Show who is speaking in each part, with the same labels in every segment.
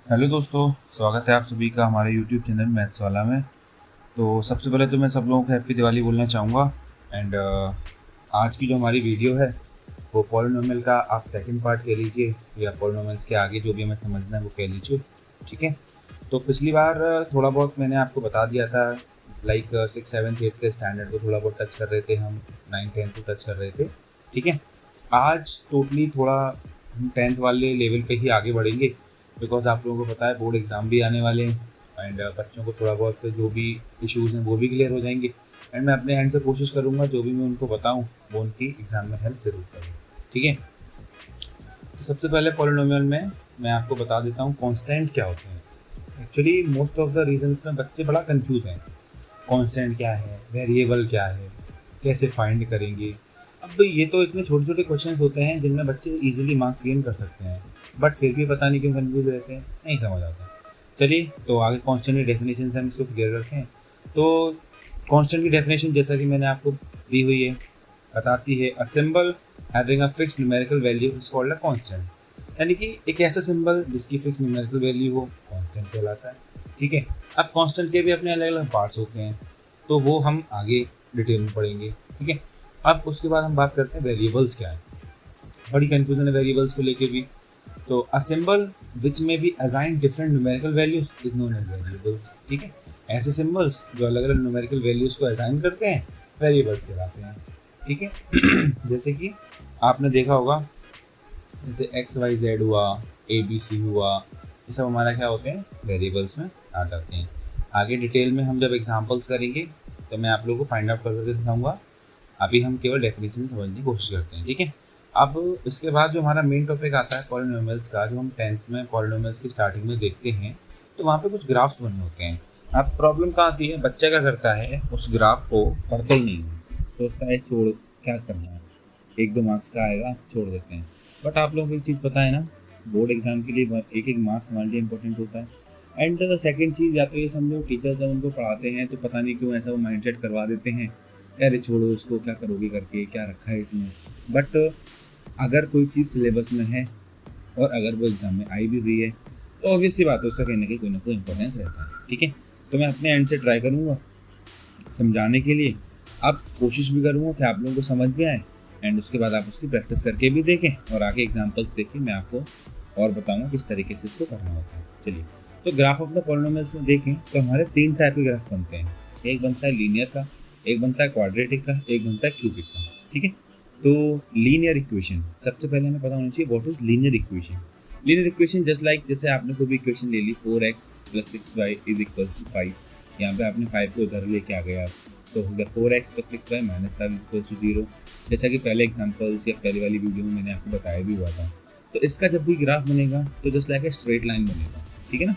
Speaker 1: Hello दोस्तों, स्वागत है आप सभी का हमारे यूट्यूब चैनल मैथ्स वाला में। तो सबसे पहले तो मैं सब लोगों को हैप्पी दिवाली बोलना चाहूँगा। एंड आज की जो हमारी वीडियो है वो पॉलिनोमियल का आप सेकंड पार्ट कह लीजिए या पॉलिनोमियल्स के आगे जो भी हमें समझना है वो कह लीजिए। ठीक है। तो पिछली बार थोड़ा बहुत मैंने आपको बता दिया था, लाइक 6, 7, 8 के स्टैंडर्ड को थोड़ा बहुत टच कर रहे थे हम, 9, 10 को टच कर रहे थे। ठीक है। आज टोटली थोड़ा हम 10th वाले लेवल पे ही आगे बढ़ेंगे, बिकॉज आप लोगों को पता है बोर्ड एग्ज़ाम भी आने वाले हैं। एंड बच्चों को थोड़ा बहुत जो भी इश्यूज़ हैं वो भी क्लियर हो जाएंगे। एंड मैं अपने हैंड से कोशिश करूँगा जो भी मैं उनको बताऊँ वो उनकी एग्ज़ाम में हेल्प ज़रूर करूँ। ठीक है। तो सबसे पहले पॉलिनोमियल में मैं आपको बता देता हूँ कांस्टेंट क्या होते हैं। Actually most of the reasons में बच्चे बड़ा कंफ्यूज हैं। कांस्टेंट क्या है, वेरिएबल क्या है, कैसे फाइंड करेंगे। अब ये तो इतने छोटे छोटे क्वेश्चंस होते हैं जिनमें बच्चे इजीली मार्क्स गेन कर सकते हैं, बट फिर भी पता नहीं क्यों कंफ्यूज रहते हैं, नहीं समझ आता। चलिए तो आगे कांस्टेंट की डेफिनेशन से हम इसको क्लियर करते हैं। तो कांस्टेंट की डेफिनेशन जैसा कि मैंने आपको दी हुई है बताती है, a symbol having a fixed numerical value is called a constant. यानी कि एक ऐसा सिंबल जिसकी फिक्स न्यूमेरिकल वैल्यू हो कांस्टेंट कहलाता है। ठीक है। अब कांस्टेंट के भी अपने अलग अलग पार्ट्स होते हैं, तो वो हम आगे डिटेल में पढ़ेंगे। ठीक है। अब उसके बाद हम बात करते हैं वेरिएबल्स क्या है। बड़ी कंफ्यूजन है वेरिएबल्स को लेके भी। तो अ सिंबल विच में be assign different numerical values is known as variables. ठीक है। ऐसे सिंबल्स जो अलग अलग न्यूमेरिकल वैल्यूज को असाइन करते हैं वेरिएबल्स कहलाते हैं। ठीक है। जैसे कि आपने देखा होगा, जैसे एक्स वाई जेड हुआ, ए बी सी हुआ, ये सब हमारा क्या होते हैं, वेरिएबल्स में आ जाते हैं। आगे डिटेल में हम जब एग्जांपल्स करेंगे तो मैं आप लोगों को फाइंड आउट करके दिखाऊंगा। अभी हम केवल डेफिनेशन समझने की कोशिश करते हैं। ठीक है। अब इसके बाद जो हमारा मेन टॉपिक आता है पॉलिनोमियल्स का, जो हम 10th में पॉलिनोमियल्स की स्टार्टिंग में देखते हैं, तो वहाँ पे कुछ ग्राफ्स बने होते हैं। अब प्रॉब्लम कहाँ आती है, बच्चा क्या करता है उस ग्राफ को पढ़ता ही नहीं है, सोचता है छोड़ क्या करना है, 1, 2 मार्क्स का आएगा छोड़ देते हैं। बट आप लोगों को एक चीज़ पता है ना, बोर्ड एग्जाम के लिए एक एक मार्क्स हमारे लिए इंपॉर्टेंट होता है। एंड सेकेंड चीज़, या तो ये समझो टीचर जब उनको पढ़ाते हैं तो पता नहीं क्यों ऐसा वो माइंड करवा देते हैं, अरे छोड़ो इसको, क्या करोगे करके, क्या रखा है इसमें। बट अगर कोई चीज़ सिलेबस में है और अगर वो एग्ज़ाम में आई भी हुई है तो ऑब्वियस सी बात है उसका कहीं ना कहीं कोई ना कोई इंपॉर्टेंस रहता है। ठीक है। तो मैं अपने एंड से ट्राई करूँगा समझाने के लिए। अब कोशिश भी करूँगा कि आप लोगों को समझ में आए, एंड उसके बाद आप उसकी प्रैक्टिस करके भी देखें और आगे एग्जांपल्स देखें। मैं आपको और बताऊँगा किस तरीके से इसको करना होता है। चलिए, तो ग्राफ ऑफ द पॉलिनोमियल्स में देखें तो हमारे 3 टाइप के ग्राफ बनते हैं। एक बनता है लीनियर का, एक बनता है क्वाड्रेटिक का, एक बनता है क्यूबिक का। ठीक है। तो लीनियर इक्वेशन सबसे पहले हमें पता होना चाहिए what is linear equation. Linear equation just like, जैसे आपने कोई भी इक्वेशन ले ली, 4x + 6y = 5। यहाँ पे आपने 5 को उधर लेके आ गया तो हो गया 4x + 6y - 5 = 0। जैसा कि पहले एग्जांपल्स या पहले वाली वीडियो में मैंने आपको बताया भी हुआ था। तो इसका जब भी ग्राफ बनेगा तो just like a straight line बनेगा। ठीक है ना,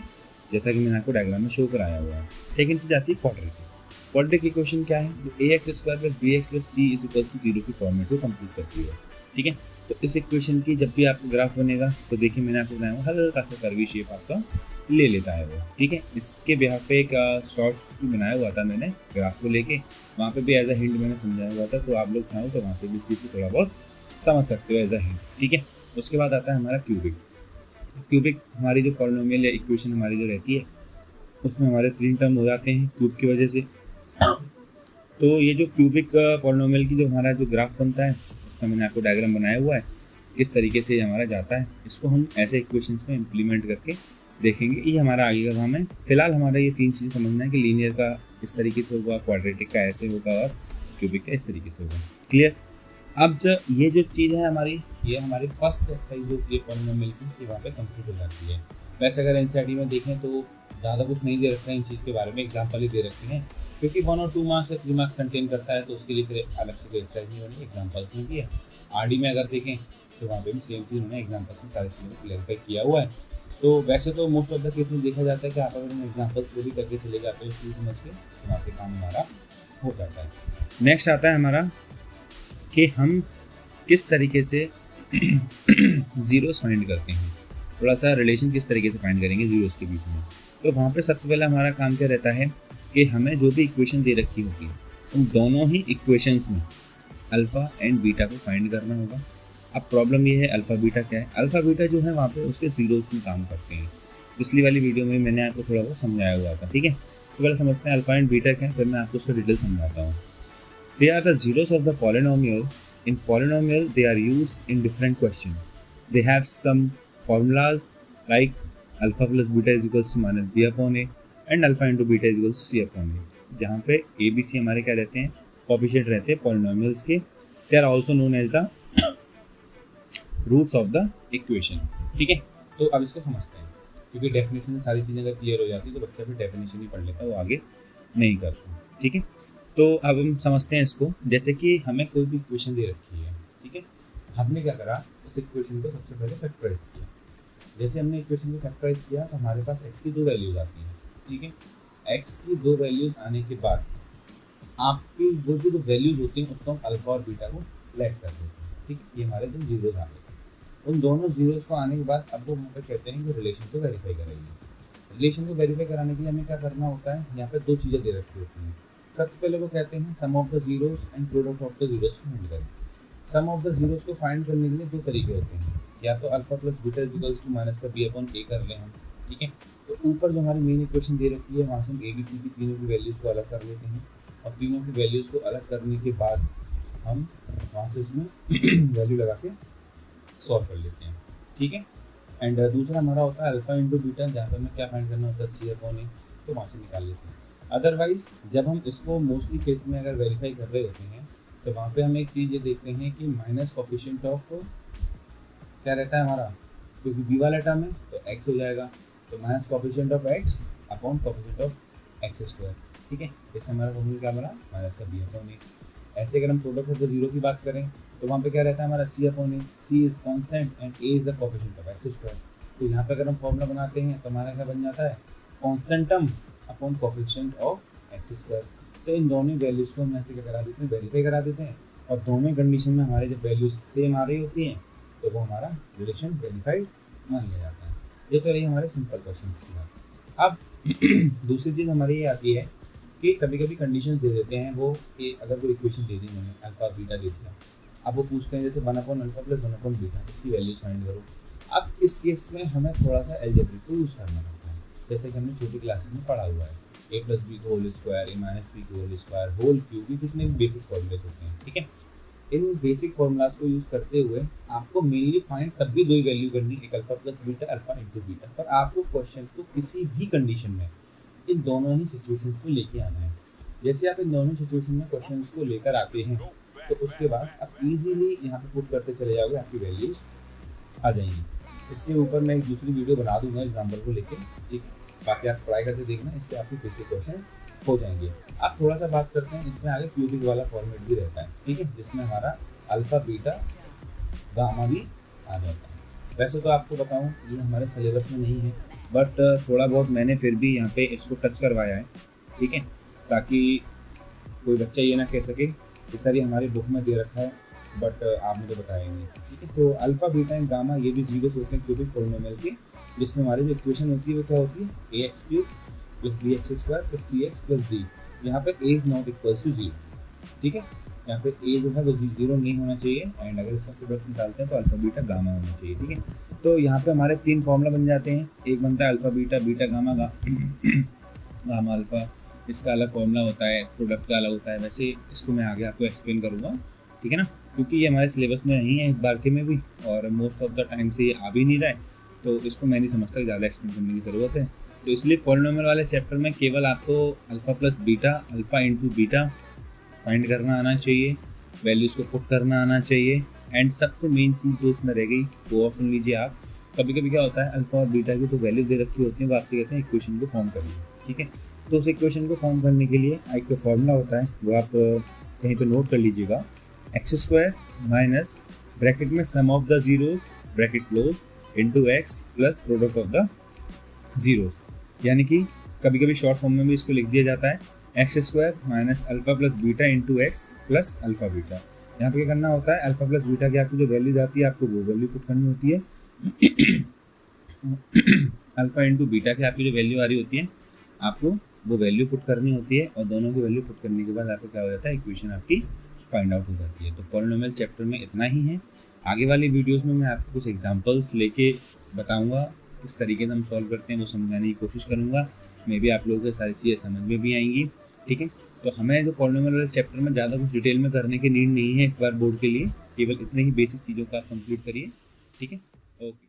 Speaker 1: जैसा कि मैंने आपको डायग्राम में शो कराया हुआ है। सेकंड चीज़ आती है क्वाड्रेटिक। क्वाड्रेटिक इक्वेशन क्या है, जो ax² + bx + c = 0 की फॉर्मेट को कंप्लीट करती है। ठीक है। तो इस इक्वेशन की जब भी आपका ग्राफ बनेगा तो देखिए मैंने आपको बनाया हुआ हल्का सा कर्वी शेप आपका ले लेता है वो। ठीक है। इसके बिहाफ पे एक शॉर्ट भी बनाया हुआ था मैंने ग्राफ को लेके, वहाँ पे भी एज अ हिंट मैंने समझाया हुआ था, तो आप लोग चाहो तो वहाँ से भी इस चीज़ को थोड़ा बहुत समझ सकते हो एज अ हिंट। ठीक है। उसके बाद आता है हमारा क्यूबिक। क्यूबिक हमारी जो पॉलिनोमियल या इक्वेशन हमारी जो रहती है उसमें हमारे 3 टर्म हो जाते हैं क्यूब की वजह से। तो ये जो क्यूबिक पॉलिनोमियल की जो हमारा जो ग्राफ बनता है उसका मैंने आपको डायग्राम बनाया हुआ है, किस तरीके से ये हमारा जाता है। इसको हम ऐसे इक्वेशंस में इम्प्लीमेंट करके देखेंगे, ये हमारा आगे का काम है। फिलहाल हमारा ये 3 चीज़ें समझना है कि लीनियर का इस तरीके से होगा, क्वाड्रेटिक का ऐसे होगा और क्यूबिक का इस तरीके से होगा। क्लियर। अब जो ये जो चीज़ है हमारी, ये हमारी फर्स्ट एक्सरसाइज होती है पॉलिनोमियल की, ये वहाँ पे कंप्लीट हो जाती है। वैसे अगर एनसीईआरटी में देखें तो ज़्यादा कुछ नहीं दे रखा है इन चीज़ के बारे में, एग्जाम्पल ही दे रखते हैं, क्योंकि 1 और 2 मार्क्स या 3 मार्क्स कंटेन करता है तो उसके लिए फिर अलग से कोई एक्सरसाइज नहीं बनी, एग्जाम्पल्स में भी है। आरडी में अगर देखें तो वहाँ पे भी सेम चीज़ उन्होंने एग्जाम्पल्स में सारी चीज़ों को क्लैरिफाई किया हुआ है। तो वैसे तो मोस्ट ऑफ द केस में देखा जाता है कि आप अगर एग्जाम्पल्स को भी करके चले जाते हो उस चीज़ समझ के, तो वहाँ से काम हमारा हो जाता है। नेक्स्ट आता है हमारा कि हम किस तरीके से जीरोस फाइंड करते हैं, थोड़ा सा रिलेशन किस तरीके से फाइंड करेंगे जीरोस के बीच में। तो वहाँ पे सबसे पहले हमारा काम क्या रहता है कि हमें जो भी इक्वेशन दे रखी होगी उन दोनों ही इक्वेशंस में अल्फ़ा एंड बीटा को फाइंड करना होगा। अब प्रॉब्लम ये है अल्फ़ा बीटा क्या है, अल्फ़ा बीटा जो है वहाँ पे उसके जीरोस में काम करते हैं। पिछली वाली वीडियो में मैंने आपको थोड़ा बहुत समझाया हुआ था, ठीक है। तो पहले समझते हैं अल्फा एंड बीटा क्या है, फिर मैं आपको उसका डिटेल समझाता हूँ। They are the zeros of the polynomial. In polynomial they are used in different question. They have some formulas like alpha plus beta is equals to minus b upon a and alpha into beta is equals to c upon a, जहाँ पे a b c हमारे क्या रहते हैं, coefficient रहते हैं polynomials के। They are also known as the roots of the equation, ठीक है। तो अब इसको समझते हैं, क्योंकि डेफिनेशन में सारी चीज़ें अगर क्लियर हो जाती है तो बच्चा फिर डेफिनेशन ही पढ़ लेता है, वो आगे नहीं करता, ठीक है। तो अब हम समझते हैं इसको। जैसे कि हमें कोई भी इक्वेशन दे रखी है, ठीक है, हमने क्या करा, उस इक्वेशन को सबसे पहले फैक्टराइज किया। जैसे हमने इक्वेशन को फैक्टराइज किया तो हमारे पास x की 2 वैल्यूज आती हैं, ठीक है। x की 2 वैल्यूज आने के बाद आपकी वो जो वैल्यूज होती हैं उसको हम अल्फा और बीटा को लेट कर देते हैं, ठीक। ये हमारे 2 जीरोज आ गए। उन दोनों जीरोज को आने के बाद अब वो हम पे कहते हैं कि रिलेशन को वेरीफाई करेंगे। रिलेशन को वेरीफाई कराने के लिए हमें क्या करना होता है, यहाँ पे 2 चीज़ें दे रखी होती हैं। सबसे पहले वो कहते हैं sum of the zeros and product of the zeros को फाइंड करें। सम ऑफ द जीरोज को फाइंड करने के लिए 2 तरीके होते हैं, या तो alpha plus beta is equals to minus का बी अपॉन ए कर लें हम, ठीक है। तो ऊपर जो हमारी मेन इक्वेशन दे रखी है वहाँ से हम ए बी सी की तीनों की वैल्यूज़ को अलग कर लेते हैं, और तीनों की वैल्यूज़ को अलग करने के बाद हम वहाँ से उसमें वैल्यू लगा के सॉल्व कर लेते हैं, ठीक है। एंड दूसरा हमारा होता है अल्फा इंटू बीटा, जहाँ पर हमें क्या फाइंड करना होता है, सी अपॉन ए, तो वहाँ से निकाल लेते हैं। अदरवाइज जब हम इसको मोस्टली केस में अगर वेरीफाई कर रहे होते हैं तो वहाँ पे हम एक चीज़ ये देखते हैं कि माइनस कोफिशिएंट ऑफ क्या रहता है हमारा, क्योंकि बी वाला टर्म है तो x हो जाएगा, तो minus coefficient of x upon coefficient of x square, ठीक है। इससे हमारा फॉर्मूला क्या बना, माइनस का बी अपॉन ए। ऐसे अगर हम प्रोडक्ट ऑफ द जीरो की बात करें तो वहाँ पे क्या रहता है हमारा c upon a, c is constant and a is the coefficient of x square. तो यहाँ पे अगर हम फॉर्मूला बनाते हैं तो हमारा क्या बन जाता है, constant term upon coefficient of x square. तो इन दोनों वैल्यूज़ को हम ऐसे क्या करा देते हैं, वेरीफाई करा देते हैं, और दोनों कंडीशन में हमारे जब वैल्यूज सेम आ रही होती हैं तो वो हमारा रिलेशन वेरीफाइड मान लिया जाता है। ये तो रही हमारे सिंपल क्वेश्चन की बात। अब दूसरी चीज़ हमारी ये आती है कि कभी कभी कंडीशंस दे देते हैं वो, कि अगर कोई इक्वेशन दे दी मैंने, अल्फा बीटा दे दिया, अब वो पूछते हैं जैसे 1 upon alpha plus 1 upon beta, इसकी वैल्यूज फाइंड करो। अब इस केस में हमें थोड़ा सा एल्जेब्रिक को यूज़ करना पड़ता है, जैसे कि हमने छोटी क्लासेस में पढ़ा हुआ है, ए प्लस बी को होल स्क्वायर, ए माइनस बी को होल स्क्वायर, होल क्यूब, ये कितने बेसिक फॉर्मूलेस होते हैं, ठीक है। इन बेसिक फॉर्मूलाज को यूज़ करते हुए आपको मेनली फाइंड तब भी 2 वैल्यू करनी, एक alpha plus beta, alpha into beta, पर आपको क्वेश्चन को किसी भी कंडीशन में इन दोनों ही सिचुएशंस में लेके आना है। जैसे आप इन दोनों सिचुएशन में क्वेश्चंस को लेकर आते हैं तो उसके बाद आप इजीली यहाँ पे पुट करते चले जाओगे, आपकी वैल्यूज आ जाएंगी। इसके ऊपर मैं एक दूसरी वीडियो बना दूंगा एग्जाम्पल को लेके, ठीक है, बाकी आप ट्राई करके देखना, इससे आपके बेसिक क्वेश्चंस हो जाएंगे। आप थोड़ा सा बात करते हैं, इसमें आगे क्यूबिक वाला फॉर्मेट भी रहता है, ठीक है, जिसमें हमारा अल्फा बीटा गामा भी आ जाता है। वैसे तो आपको बताऊं ये हमारे सिलेबस में नहीं है, बट थोड़ा बहुत मैंने फिर भी यहाँ पे इसको टच करवाया है, ठीक है, ताकि कोई बच्चा ये ना कह सके कि सर ये हमारी बुक में दे रखा है बट आप मुझे बताएंगे, ठीक है। तो अल्फा बीटा एंड गामा ये भी जीरोस होते हैं क्यूबिक पॉलिनोमियल के, जिसमें हमारी जो इक्वेशन होती है वो क्या होती है, a x cube plus b x square plus c x plus d. यहाँ पे a is not equals to 0, ठीक है। यहाँ पे ए जो है वो 0 नहीं होना चाहिए, एंड अगर इसका प्रोडक्ट निकालते हैं तो अल्फा बीटा गामा होना चाहिए, ठीक है। तो यहाँ पे हमारे 3 फॉर्मूला बन जाते हैं, एक बनता है alpha beta, beta gamma, gamma alpha, इसका अलग फॉर्मूला होता है, प्रोडक्ट का अलग होता है। वैसे इसको मैं आगे आपको एक्सप्लेन करूँगा, ठीक है ना, क्योंकि ये हमारे सिलेबस में नहीं है इस बार के में भी, और मोस्ट ऑफ द टाइम से ये आ भी नहीं रहा है, तो इसको मैं नहीं समझता ज़्यादा एक्सप्लेन करने की ज़रूरत है। तो इसलिए पॉलिनोमियल वाले चैप्टर में केवल आपको alpha plus beta, alpha into beta find करना आना चाहिए, वैल्यूज़ को पुट करना आना चाहिए, एंड सबसे मेन चीज़ जो इसमें रह गई वो और सुन लीजिए आप। कभी कभी क्या होता है, अल्फा और बीटा की तो वैल्यू दे रखी होती है, वो आपसे कहते हैं इक्वेशन को फॉर्म करिए, ठीक है। तो उस इक्वेशन को फॉर्म करने के लिए एक फॉर्मूला होता है, वो आप कहीं पे नोट कर लीजिएगा, एक्स स्क्वायर माइनस ब्रैकेट में sum of the zeros bracket close into x plus product of the zeros. यानी कि कभी कभी शॉर्ट फॉर्म में भी इसको लिख दिया जाता है, x square minus alpha plus beta into x plus alpha beta. यहाँ पे क्या करना होता है, अल्फा प्लस बीटा की आपकी जो वैल्यूज आती है आपको वो वैल्यू पुट करनी होती है, अल्फा इंटू बीटा की आपकी जो वैल्यू आ रही होती है आपको वो वैल्यू पुट करनी होती है, और दोनों की वैल्यू पुट करने के बाद आपको क्या हो जाता है, इक्वेशन आपकी फाइंड आउट हो जाती है। तो पॉलिनोमियल चैप्टर में इतना ही है। आगे वाली वीडियोस में मैं आपको कुछ एग्जांपल्स लेके बताऊंगा किस तरीके से हम सॉल्व करते हैं वो समझाने की कोशिश करूँगा। मे बी आप लोगों को सारी चीज़ें समझ में भी आएंगी। ठीक है, तो हमें जो पॉलिनोमियल वाले चैप्टर में ज़्यादा कुछ डिटेल में करने की नीड नहीं है इस बार बोर्ड के लिए, केवल इतने ही बेसिक चीज़ों का आप कंप्लीट करिए। ठीक है, ओके।